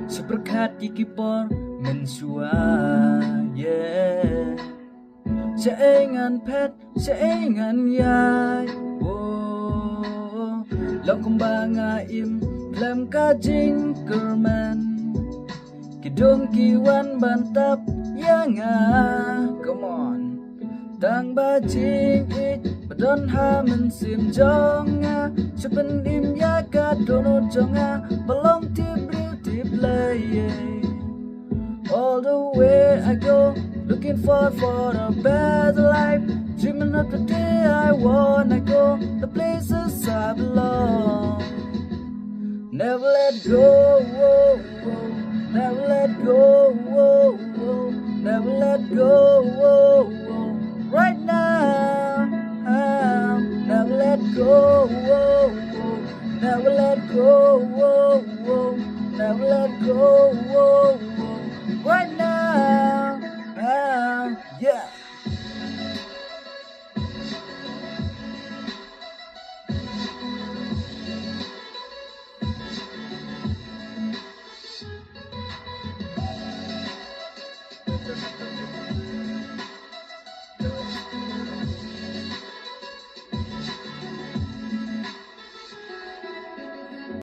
Seberkat kikipor mensuai sẽ ngàn pet sẽ ngàn yai lòng không ba nga im làm ka jing kerman kidong kiwan bantap ya nga come on tang ba jing it badon ha men sim jong nga sepen im ya ka dono jonga belong tip play all the way I go looking for a better life, dreaming of the day I wanna go, the places I belong. Never let go, whoa, whoa. Never let go, whoa, whoa. Never let go, whoa, whoa. Right now, never let go, whoa, whoa. Never let go, whoa.